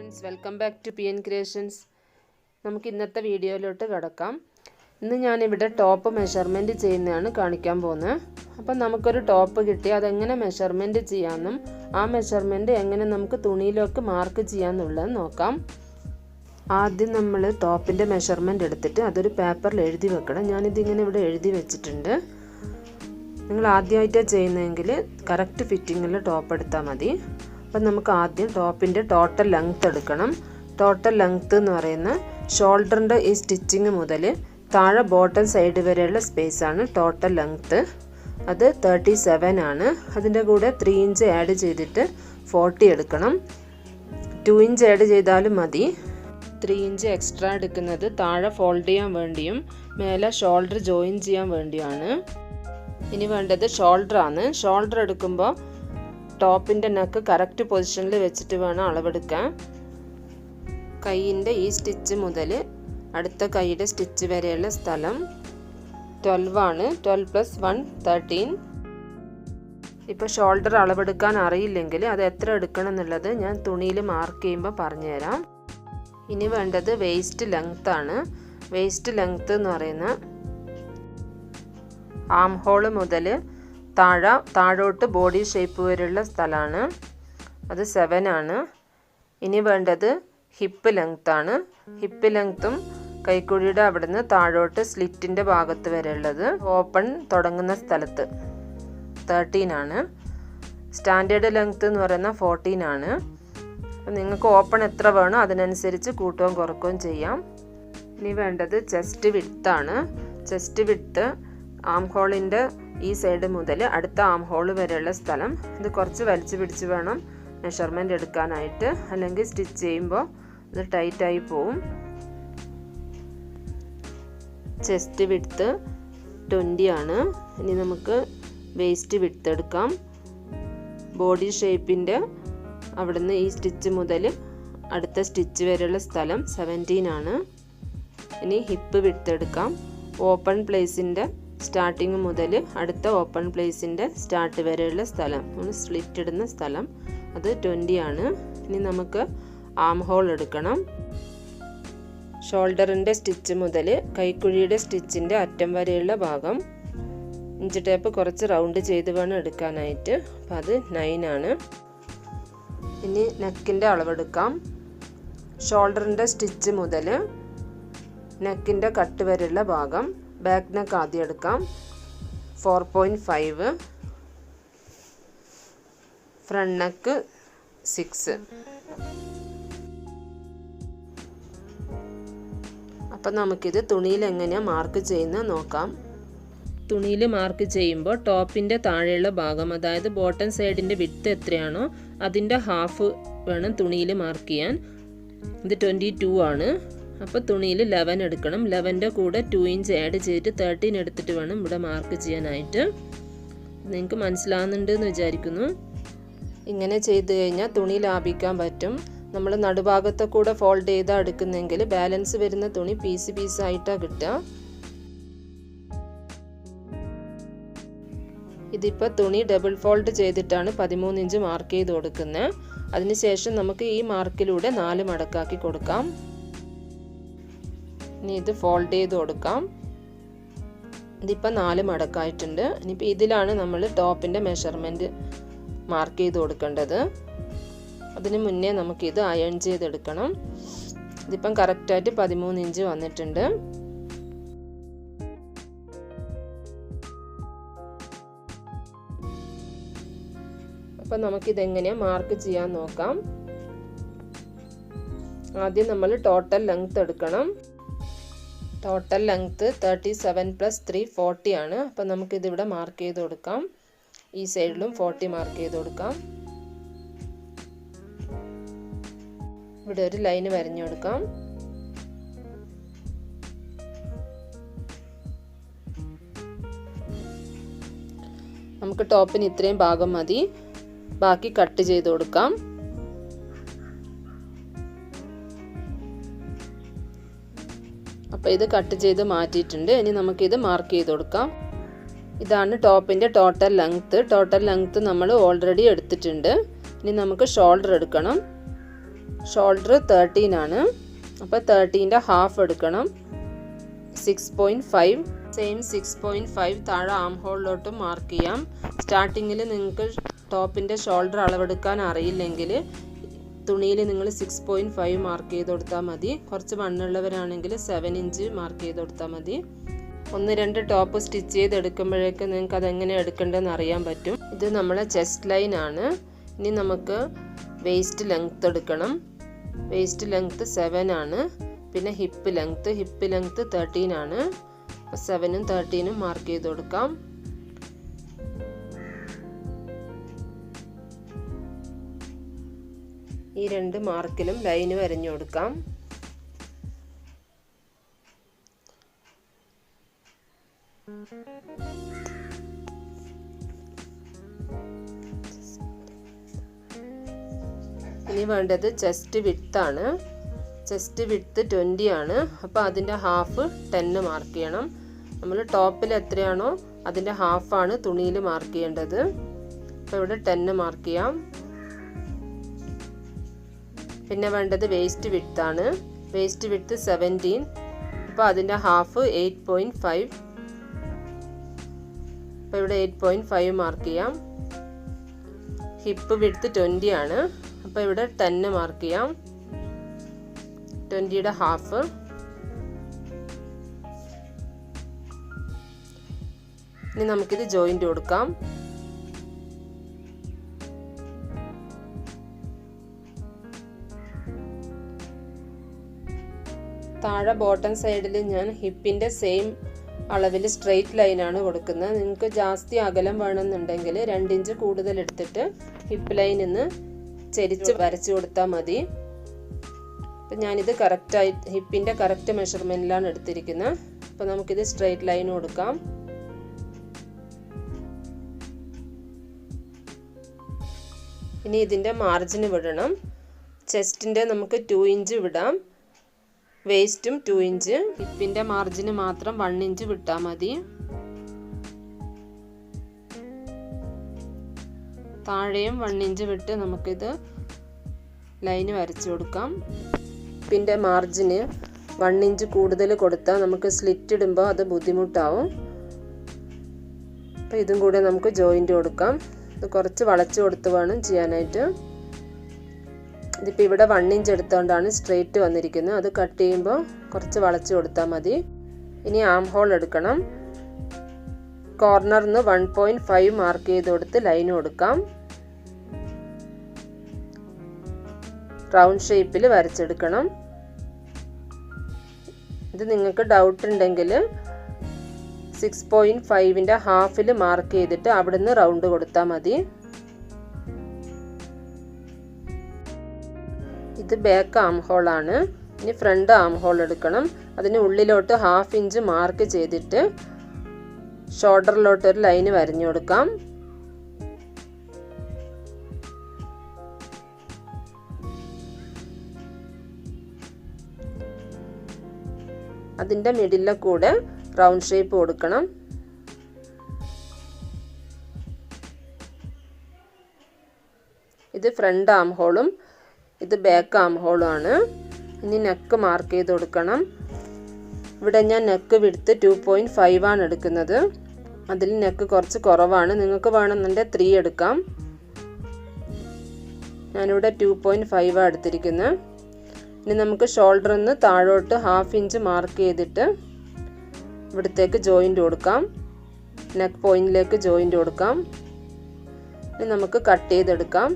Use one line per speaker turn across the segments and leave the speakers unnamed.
friends, welcome back to PN Creations. നമുക്ക് ഇന്നത്തെ വീഡിയോയിലോട്ട് കടക്കാം. ഇന്ന് ഞാൻ ഇവിടെ ടോപ്പ് മെഷർമെന്റ് ചെയ്യുന്നതാണ് കാണിക്കാൻ പോകുന്നത്. അപ്പോൾ നമുക്കൊരു ടോപ്പ് കിട്ടി അതെങ്ങനെ മെഷർമെന്റ് ചെയ്യാമെന്നും ആ മെഷർമെന്റ് എങ്ങനെ നമുക്ക് തുണിയിലേക്ക് മാർക്ക് ചെയ്യാമെന്നുള്ളത് നോക്കാം. ആദ്യം നമ്മൾ ടോപ്പിന്റെ മെഷർമെന്റ് എടുത്തിട്ട് അതൊരു പേപ്പറിൽ എഴുതി വെക്കണം. ഞാൻ ഇതിങ്ങനെ ഇവിടെ എഴുതി വെച്ചിട്ടുണ്ട്. നിങ്ങൾ ആദ്യമായിട്ടാണ് ചെയ്യുന്നതെങ്കിൽ കറക്റ്റ് ഫിറ്റിങ്ങിൽ ടോപ്പ് എടുത്താൽ മതി. അപ്പം നമുക്ക് ആദ്യം ടോപ്പിൻ്റെ ടോട്ടൽ ലെങ്ത്ത് എടുക്കണം. ടോട്ടൽ ലെങ്ത്ത് എന്ന് പറയുന്ന ഷോൾഡറിൻ്റെ ഈ സ്റ്റിച്ചിങ് മുതൽ താഴെ ബോട്ടം സൈഡ് വരെയുള്ള സ്പേസാണ് ടോട്ടൽ ലെങ്ത്ത്. അത് 37 ആണ്. അതിൻ്റെ കൂടെ 3 ഇഞ്ച് ആഡ് ചെയ്തിട്ട് 40 എടുക്കണം. 2 ഇഞ്ച് ആഡ് ചെയ്താലും മതി. 3 ഇഞ്ച് എക്സ്ട്രാ എടുക്കുന്നത് താഴെ ഫോൾഡ് ചെയ്യാൻ വേണ്ടിയും മേലെ ഷോൾഡർ ജോയിൻ ചെയ്യാൻ വേണ്ടിയാണ്. ഇനി വേണ്ടത് ഷോൾഡറാണ്. ഷോൾഡർ എടുക്കുമ്പോൾ ടോപ്പിൻ്റെ നെക്ക് കറക്റ്റ് പൊസിഷനിൽ വെച്ചിട്ട് വേണം അളവെടുക്കാൻ. കൈയിൻ്റെ ഈ സ്റ്റിച്ച് മുതൽ അടുത്ത കൈയുടെ സ്റ്റിച്ച് വരെയുള്ള സ്ഥലം 12 ആണ്. 12 + 1 13. ഇപ്പോൾ ഷോൾഡർ അളവെടുക്കാൻ അറിയില്ലെങ്കിൽ അത് എത്ര എടുക്കണം എന്നുള്ളത് ഞാൻ തുണിയിൽ മാർക്ക് ചെയ്യുമ്പോൾ പറഞ്ഞുതരാം. ഇനി വേണ്ടത് വേസ്റ്റ് ലെങ്ത്ത് ആണ്. വേസ്റ്റ് ലെങ്ത്ത് എന്ന് പറയുന്ന ആം ഹോൾ മുതൽ താഴോട്ട് ബോഡി ഷേപ്പ് വരെയുള്ള സ്ഥലമാണ്. അത് 7 ആണ്. ഇനി വേണ്ടത് ഹിപ്പ് ലെങ്ത്താണ്. ഹിപ്പ് ലെങ്ത്തും കൈക്കുഴിയുടെ അവിടുന്ന് താഴോട്ട് സ്ലിറ്റിൻ്റെ ഭാഗത്ത് വരെയുള്ളത് ഓപ്പൺ തുടങ്ങുന്ന സ്ഥലത്ത് 13 ആണ്. സ്റ്റാൻഡേർഡ് ലെങ്ത്ത് എന്ന് പറയുന്ന 14 ആണ്. അപ്പം നിങ്ങൾക്ക് ഓപ്പൺ എത്ര വേണോ അതിനനുസരിച്ച് കൂട്ടുകയും കുറക്കുകയും ചെയ്യാം. ഇനി വേണ്ടത് ചെസ്റ്റ് വിഡ്ത്താണ്. ചെസ്റ്റ് വിഡ്ത്ത് ആം ഹോളിൻ്റെ ഈ സൈഡ് മുതൽ അടുത്ത ആം ഹോൾ വരെയുള്ള സ്ഥലം. ഇത് കുറച്ച് വലിച്ചു പിടിച്ച് വേണം മെഷർമെൻറ്റ് എടുക്കാനായിട്ട്, അല്ലെങ്കിൽ സ്റ്റിച്ച് ചെയ്യുമ്പോൾ ഇത് ടൈറ്റായി പോവും. ചെസ്റ്റ് വിഡ്ത്ത് 20 ആണ്. ഇനി നമുക്ക് വേസ്റ്റ് വിഡ്ത്ത് എടുക്കാം. ബോഡി ഷേപ്പിൻ്റെ അവിടുന്ന് ഈ സ്റ്റിച്ച് മുതൽ അടുത്ത സ്റ്റിച്ച് വരെയുള്ള സ്ഥലം 17 ആണ്. ഇനി ഹിപ്പ് വിഡ്ത്ത് എടുക്കാം. ഓപ്പൺ പ്ലേസിൻ്റെ സ്റ്റാർട്ടിങ് മുതൽ അടുത്ത ഓപ്പൺ പ്ലേസിൻ്റെ സ്റ്റാർട്ട് വരെയുള്ള സ്ഥലം, സ്ലിറ്റ് ഇടുന്ന സ്ഥലം, അത് 20 ആണ്. ഇനി നമുക്ക് ആം ഹോൾ എടുക്കണം. ഷോൾഡറിൻ്റെ സ്റ്റിച്ച് മുതൽ കൈക്കുഴിയുടെ സ്റ്റിച്ചിൻ്റെ അറ്റം വരെയുള്ള ഭാഗം ഇഞ്ച് ടേപ്പ് കുറച്ച് റൗണ്ട് ചെയ്ത് വേണം എടുക്കാനായിട്ട്. അപ്പം അത് 9 ആണ്. ഇനി നെക്കിൻ്റെ അളവെടുക്കാം. ഷോൾഡറിൻ്റെ സ്റ്റിച്ച് മുതൽ നെക്കിൻ്റെ കട്ട് വരെയുള്ള ഭാഗം ബാക്ക് നെക്ക് ആദ്യം എടുക്കാം. 4.5. Front neck 6. അപ്പം നമുക്കിത് തുണിയിൽ എങ്ങനെയാണ് മാർക്ക് ചെയ്യുന്നത് നോക്കാം. തുണിയിൽ മാർക്ക് ചെയ്യുമ്പോൾ ടോപ്പിൻ്റെ താഴെയുള്ള ഭാഗം, അതായത് ബോട്ടം സൈഡിൻ്റെ വിഡ്ത്ത് എത്രയാണോ അതിൻ്റെ ഹാഫ് വേണം തുണിയിൽ മാർക്ക് ചെയ്യാൻ. ഇത് 22 ആണ്. അപ്പോൾ തുണിയിൽ 11 എടുക്കണം. 11ൻ്റെ കൂടെ 2 ഇഞ്ച് ആഡ് ചെയ്തിട്ട് 13 എടുത്തിട്ട് വേണം ഇവിടെ മാർക്ക് ചെയ്യാനായിട്ട്. നിങ്ങൾക്ക് മനസ്സിലാകുന്നുണ്ടെന്ന് വിചാരിക്കുന്നു. ഇങ്ങനെ ചെയ്ത് കഴിഞ്ഞാൽ തുണി ലാഭിക്കാൻ പറ്റും. നമ്മൾ നടുഭാഗത്തെ കൂടെ ഫോൾഡ് ചെയ്താൽ എടുക്കുന്നെങ്കിൽ ബാലൻസ് വരുന്ന തുണി പീസായിട്ടാണ് കിട്ടുക. ഇതിപ്പോൾ തുണി ഡബിൾ ഫോൾഡ് ചെയ്തിട്ടാണ് 13 ഇഞ്ച് മാർക്ക് ചെയ്ത് കൊടുക്കുന്നത്. അതിനുശേഷം നമുക്ക് ഈ മാർക്കിലൂടെ 4 മടക്കാക്കി കൊടുക്കാം. ഇനി ഇത് ഫോൾഡ് ചെയ്ത് കൊടുക്കാം. ഇതിപ്പോൾ 4 മടക്കായിട്ടുണ്ട്. ഇനിയിപ്പോൾ ഇതിലാണ് നമ്മൾ ടോപ്പിൻ്റെ മെഷർമെൻറ്റ് മാർക്ക് ചെയ്ത് കൊടുക്കേണ്ടത്. അതിന് മുന്നേ നമുക്കിത് അയൺ ചെയ്തെടുക്കണം. ഇതിപ്പം കറക്റ്റായിട്ട് 13 ഇഞ്ച് വന്നിട്ടുണ്ട്. അപ്പം നമുക്കിതെങ്ങനെയാണ് മാർക്ക് ചെയ്യാൻ നോക്കാം. ആദ്യം നമ്മൾ ടോട്ടൽ ലെങ്ത്ത് എടുക്കണം. ടോട്ടൽ ലെങ്ത്ത് 37 + 3 40 ആണ്. അപ്പം നമുക്കിതിവിടെ മാർക്ക് ചെയ്ത് കൊടുക്കാം. ഈ സൈഡിലും 40 മാർക്ക് ചെയ്ത് കൊടുക്കാം. ഇവിടെ ഒരു ലൈന് വരഞ്ഞു കൊടുക്കാം. നമുക്ക് ടോപ്പിന് ഇത്രയും ഭാഗം മതി. ബാക്കി കട്ട് ചെയ്ത് കൊടുക്കാം. അപ്പോൾ ഇത് കട്ട് ചെയ്ത് മാറ്റിയിട്ടുണ്ട്. ഇനി നമുക്കിത് മാർക്ക് ചെയ്ത് കൊടുക്കാം. ഇതാണ് ടോപ്പിൻ്റെ ടോട്ടൽ ലെങ്ത്ത്. ടോട്ടൽ ലെങ്ത്ത് നമ്മൾ ഓൾറെഡി എടുത്തിട്ടുണ്ട്. ഇനി നമുക്ക് ഷോൾഡർ എടുക്കണം. ഷോൾഡർ 13 ആണ്. അപ്പോൾ 13ൻ്റെ ഹാഫ് എടുക്കണം. 6.5. സെയിം 6.5 താഴെ ആം ഹോളിലോട്ട് മാർക്ക് ചെയ്യാം. സ്റ്റാർട്ടിങ്ങിൽ നിങ്ങൾക്ക് ടോപ്പിൻ്റെ ഷോൾഡർ അളവെടുക്കാൻ അറിയില്ലെങ്കിൽ തുണിയിൽ നിങ്ങൾ 6.5 മാർക്ക് ചെയ്ത് കൊടുത്താൽ മതി. കുറച്ച് മണ്ണുള്ളവരാണെങ്കിൽ 7 ഇഞ്ച് മാർക്ക് ചെയ്ത് കൊടുത്താൽ മതി. 1-2 ടോപ്പ് സ്റ്റിച്ച് ചെയ്തെടുക്കുമ്പോഴേക്ക് നിങ്ങൾക്ക് അതെങ്ങനെ എടുക്കേണ്ടതെന്ന് അറിയാൻ പറ്റും. ഇത് നമ്മളെ ചെസ്റ്റ് ലൈൻ ആണ്. ഇനി നമുക്ക് വേസ്റ്റ് ലെങ്ത്ത് എടുക്കണം. വേസ്റ്റ് ലെങ്ത്ത് 7 ആണ്. പിന്നെ ഹിപ്പ് ലെങ്ത്ത് 13 ആണ്. 7ഉം 13ഉം മാർക്ക് ചെയ്ത് കൊടുക്കാം. ഈ 2 മാർക്കിലും ലൈന് വരഞ്ഞു കൊടുക്കാം. ഇനി വേണ്ടത് ചെസ്റ്റ് വിഡ്ത്ത് ആണ്. ചെസ്റ്റ് വിഡ്ത്ത് 20 ആണ്. അപ്പോൾ അതിൻ്റെ ഹാഫ് 10 മാർക്ക് ചെയ്യണം. നമ്മൾ ടോപ്പിൽ എത്രയാണോ അതിൻ്റെ ഹാഫാണ് തുണിയിൽ മാർക്ക് ചെയ്യേണ്ടത്. അപ്പോൾ ഇവിടെ 10 മാർക്ക് ചെയ്യാം. പിന്നെ വേണ്ടത് വേസ്റ്റ് വിഡ്ത്ത് ആണ്. Waste width 17. അപ്പോൾ അതിൻ്റെ ഹാഫ് 8.5. അപ്പോൾ ഇവിടെ 8.5 മാർക്ക് ചെയ്യാം. ഹിപ്പ് വിഡ്ത്ത് 20 ആണ്. അപ്പോൾ ഇവിടെ 10 മാർക്ക് ചെയ്യാം. 20യുടെ ഹാഫ്. ഇനി നമുക്കിത് ജോയിന്റ് കൊടുക്കാം. താഴെ ബോട്ടം സൈഡിൽ ഞാൻ ഹിപ്പിൻ്റെ സെയിം അളവിൽ സ്ട്രെയിറ്റ് ലൈനാണ് കൊടുക്കുന്നത്. നിങ്ങൾക്ക് ജാസ്തി അകലം വേണമെന്നുണ്ടെങ്കിൽ 2 ഇഞ്ച് കൂടുതൽ എടുത്തിട്ട് ഹിപ്പ് ലൈനിൽ നിന്ന് ചെരിച്ച് വരച്ചു കൊടുത്താൽ മതി. അപ്പം ഞാനിത് കറക്റ്റായി ഹിപ്പിൻ്റെ കറക്റ്റ് മെഷർമെൻറ്റിലാണ് എടുത്തിരിക്കുന്നത്. അപ്പോൾ നമുക്കിത് സ്ട്രെയിറ്റ് ലൈൻ കൊടുക്കാം. ഇനി ഇതിൻ്റെ മാർജിന് വിടണം. ചെസ്റ്റിൻ്റെ നമുക്ക് 2 ഇഞ്ച് വിടാം. വേസ്റ്റും 2 ഇഞ്ച്. ഹിപ്പിൻ്റെ മാർജിന് മാത്രം 1 ഇഞ്ച് വിട്ടാൽ മതി. താഴെയും 1 ഇഞ്ച് വിട്ട് നമുക്കിത് ലൈന് വരച്ചു കൊടുക്കാം. ഹിപ്പിൻ്റെ മാർജിന് 1 ഇഞ്ച് കൂടുതൽ കൊടുത്താൽ നമുക്ക് സ്ലിറ്റ് ഇടുമ്പോൾ അത് ബുദ്ധിമുട്ടാവും. അപ്പോൾ ഇതും കൂടെ നമുക്ക് ജോയിൻ്റ് കൊടുക്കാം. ഇത് കുറച്ച് വളച്ചു കൊടുത്ത് വേണം ചെയ്യാനായിട്ട്. ഇതിപ്പോൾ ഇവിടെ 1 ഇഞ്ച് എടുത്തുകൊണ്ടാണ് സ്ട്രെയിറ്റ് വന്നിരിക്കുന്നത്. അത് കട്ട് ചെയ്യുമ്പോൾ കുറച്ച് വളച്ചു കൊടുത്താൽ മതി. ഇനി ആം ഹോൾ എടുക്കണം. കോർണറിൽ നിന്ന് 1.5 മാർക്ക് ചെയ്ത് കൊടുത്ത് ലൈൻ കൊടുക്കാം. റൗണ്ട് ഷേപ്പിൽ വരച്ചെടുക്കണം. ഇത് നിങ്ങൾക്ക് ഡൗട്ട് ഉണ്ടെങ്കിൽ 6.5ൻ്റെ ഹാഫിൽ മാർക്ക് ചെയ്തിട്ട് അവിടുന്ന് റൗണ്ട് കൊടുത്താൽ മതി. ഇത് ബാക്ക് ആം ഹോൾ ആണ്. ഇനി ഫ്രണ്ട് ആം ഹോൾ എടുക്കണം. അതിന് ഉള്ളിലോട്ട് 1/2 ഇഞ്ച് മാർക്ക് ചെയ്തിട്ട് ഷോൾഡറിലോട്ട് ഒരു ലൈന് വരഞ്ഞു കൊടുക്കാം. അതിൻ്റെ മിഡിലെ കൂടെ റൗണ്ട് ഷേപ്പ് കൊടുക്കണം. ഇത് ഫ്രണ്ട് ആം ഹോളും ഇത് ബാക്ക് ആം ഹോളും ആണ്. ഇനി നെക്ക് മാർക്ക് ചെയ്ത് കൊടുക്കണം. ഇവിടെ ഞാൻ നെക്ക് വിഡ്ത്ത് 2.5 ആണ് എടുക്കുന്നത്. അതിൽ നെക്ക് കുറച്ച് കുറവാണ്. നിങ്ങൾക്ക് വേണമെന്നുണ്ടെങ്കിൽ 3 എടുക്കാം. ഞാനിവിടെ 2.5 ആണ് എടുത്തിരിക്കുന്നത്. ഇനി നമുക്ക് ഷോൾഡറിൽ നിന്ന് താഴോട്ട് 1/2 ഇഞ്ച് മാർക്ക് ചെയ്തിട്ട് ഇവിടത്തേക്ക് ജോയിൻ്റ് കൊടുക്കാം. നെക്ക് പോയിന്റിലേക്ക് ജോയിൻ്റ് കൊടുക്കാം. ഇനി നമുക്ക് കട്ട് ചെയ്തെടുക്കാം.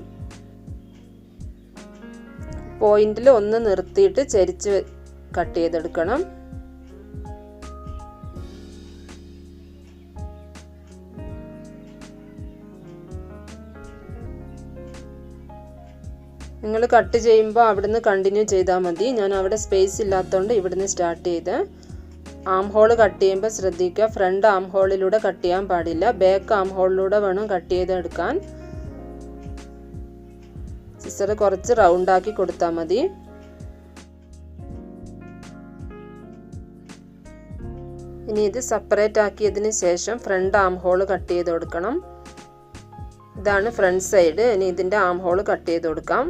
പോയിന്റിൽ ഒന്ന് നിർത്തിയിട്ട് ചരിച്ച് കട്ട് ചെയ്തെടുക്കണം. നിങ്ങൾ കട്ട് ചെയ്യുമ്പോൾ അവിടുന്ന് കണ്ടിന്യൂ ചെയ്താൽ മതി. ഞാൻ അവിടെ സ്പേസ് ഇല്ലാത്തതുകൊണ്ട് ഇവിടുന്ന് സ്റ്റാർട്ട് ചെയ്ത്. ആം ഹോൾ കട്ട് ചെയ്യുമ്പോൾ ശ്രദ്ധിക്കുക, ഫ്രണ്ട് ആം ഹോളിലൂടെ കട്ട് ചെയ്യാൻ പാടില്ല. ബാക്ക് ആം ഹോളിലൂടെ വേണം കട്ട് ചെയ്തെടുക്കാൻ. സിസർ കുറച്ച് റൗണ്ട് ആക്കി കൊടുത്താൽ മതി. ഇനി ഇത് സെപ്പറേറ്റ് ആക്കിയതിന് ശേഷം ഫ്രണ്ട് ആം ഹോൾ കട്ട് ചെയ്ത് കൊടുക്കണം. ഇതാണ് ഫ്രണ്ട് സൈഡ്. ഇനി ഇതിൻ്റെ ആം ഹോൾ കട്ട് ചെയ്ത് കൊടുക്കാം.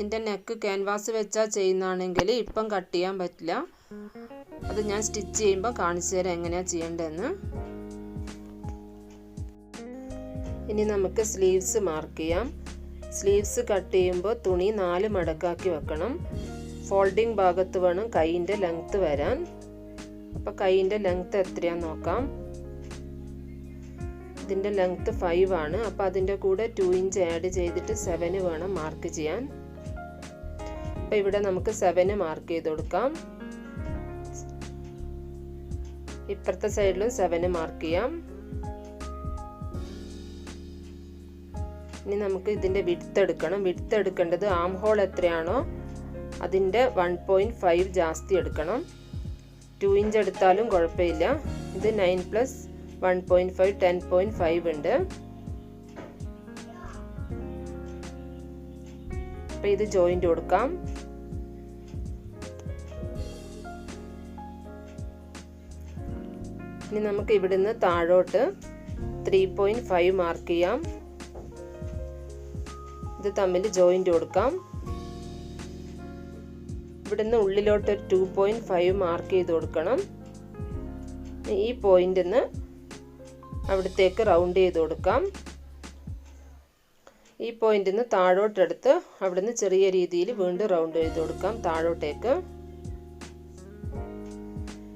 ഇതിൻ്റെ നെക്ക് ക്യാൻവാസ് വെച്ചാൽ ചെയ്യുന്നതാണെങ്കിൽ ഇപ്പം കട്ട് ചെയ്യാൻ പറ്റില്ല. അത് ഞാൻ സ്റ്റിച്ച് ചെയ്യുമ്പോൾ കാണിച്ചു തരാം എങ്ങനെയാണ് ചെയ്യേണ്ടതെന്ന്. ഇനി നമുക്ക് സ്ലീവ്സ് മാർക്ക് ചെയ്യാം. സ്ലീവ്സ് കട്ട് ചെയ്യുമ്പോൾ തുണി 4 മടക്കാക്കി വെക്കണം. ഫോൾഡിങ് ഭാഗത്ത് വേണം കൈയിൻ്റെ ലെങ്ത്ത് വരാൻ. അപ്പോൾ കൈയിൻ്റെ ലെങ്ത്ത് എത്രയാണെന്ന് നോക്കാം. ഇതിൻ്റെ ലെങ്ത്ത് 5 ആണ്. അപ്പോൾ അതിൻ്റെ കൂടെ 2 ഇഞ്ച് ആഡ് ചെയ്തിട്ട് 7 വേണം മാർക്ക് ചെയ്യാൻ. അപ്പോൾ ഇവിടെ നമുക്ക് 7 മാർക്ക് ചെയ്ത് കൊടുക്കാം. ഇപ്പുറത്തെ സൈഡിലും 7 മാർക്ക് ചെയ്യാം. ഇനി നമുക്ക് ഇതിൻ്റെ വിഡ്ത്ത് എടുക്കണം. വിഡ്ത്ത് എടുക്കേണ്ടത് ആം ഹോൾ എത്രയാണോ അതിൻ്റെ 1.5 ജാസ്തി എടുക്കണം. 2 ഇഞ്ച് എടുത്താലും കുഴപ്പമില്ല. ഇത് 9 + 1.5 10.5 ഉണ്ട്. അപ്പോൾ ഇത് ജോയിൻ്റ് കൊടുക്കാം. ഇനി നമുക്ക് ഇവിടുന്ന് താഴോട്ട് 3.5 മാർക്ക് ചെയ്യാം. ഇത് തമ്മിൽ ജോയിൻ്റ് കൊടുക്കാം. ഇവിടുന്ന് ഉള്ളിലോട്ട് 2.5 മാർക്ക് ചെയ്ത് കൊടുക്കണം. ഈ പോയിന്റിൽ നിന്ന് അവിടത്തേക്ക് റൗണ്ട് ചെയ്ത് കൊടുക്കാം. ഈ പോയിന്റിൽ നിന്ന് താഴോട്ടെടുത്ത് അവിടുന്ന് ചെറിയ രീതിയിൽ വീണ്ടും റൗണ്ട് ചെയ്ത് കൊടുക്കാം താഴോട്ടേക്ക്.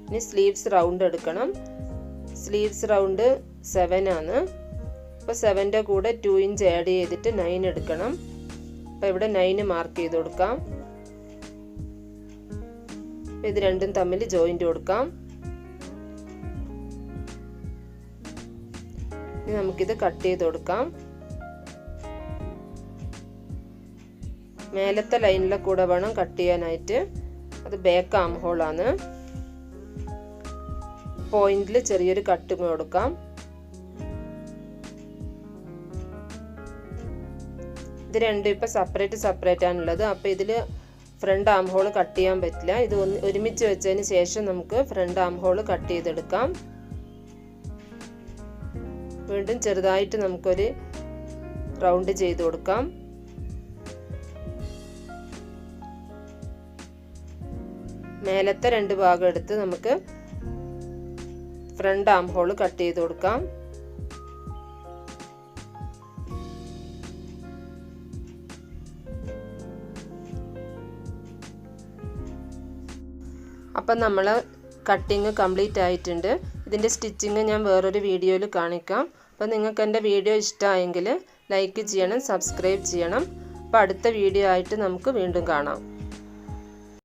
ഇനി സ്ലീവ്സ് റൗണ്ട് എടുക്കണം. സ്ലീവ്സ് റൗണ്ട് 7 ആണ്. അപ്പോൾ 7ൻ്റെ കൂടെ 2 ഇഞ്ച് ആഡ് ചെയ്തിട്ട് 9 എടുക്കണം. അപ്പോൾ ഇവിടെ 9 മാർക്ക് ചെയ്ത് കൊടുക്കാം. ഇത് രണ്ടും തമ്മിൽ ജോയിൻ്റ് കൊടുക്കാം. ഇനി നമുക്കിത് കട്ട് ചെയ്ത് കൊടുക്കാം. മേലത്തെ ലൈനിലെ കൂടെ വേണം കട്ട് ചെയ്യാനായിട്ട്. അത് ബാക്ക് ആം ഹോളാണ്. പോയിന്റിൽ ചെറിയൊരു കട്ട് കൊടുക്കാം. ഇത് രണ്ടും ഇപ്പം സെപ്പറേറ്റ് ആണുള്ളത്. അപ്പോൾ ഇതിൽ ഫ്രണ്ട് ആം ഹോൾ കട്ട് ചെയ്യാൻ പറ്റില്ല. ഇത് ഒരുമിച്ച് വെച്ചതിന് ശേഷം നമുക്ക് ഫ്രണ്ട് ആം ഹോൾ കട്ട് ചെയ്തെടുക്കാം. വീണ്ടും ചെറുതായിട്ട് നമുക്കൊരു റൗണ്ട് ചെയ്ത് കൊടുക്കാം. മേലത്തെ 2 ഭാഗം എടുത്ത് നമുക്ക് ഫ്രണ്ട് ആം ഹോൾ കട്ട് ചെയ്ത് കൊടുക്കാം. അപ്പം നമ്മൾ കട്ടിങ് കംപ്ലീറ്റ് ആയിട്ടുണ്ട്. ഇതിൻ്റെ സ്റ്റിച്ചിങ് ഞാൻ വേറൊരു വീഡിയോയിൽ കാണിക്കാം. അപ്പോൾ നിങ്ങൾക്ക് എൻ്റെ വീഡിയോ ഇഷ്ടമായെങ്കിൽ ലൈക്ക് ചെയ്യണം, സബ്സ്ക്രൈബ് ചെയ്യണം. അപ്പോൾ അടുത്ത വീഡിയോ ആയിട്ട് നമുക്ക് വീണ്ടും കാണാം.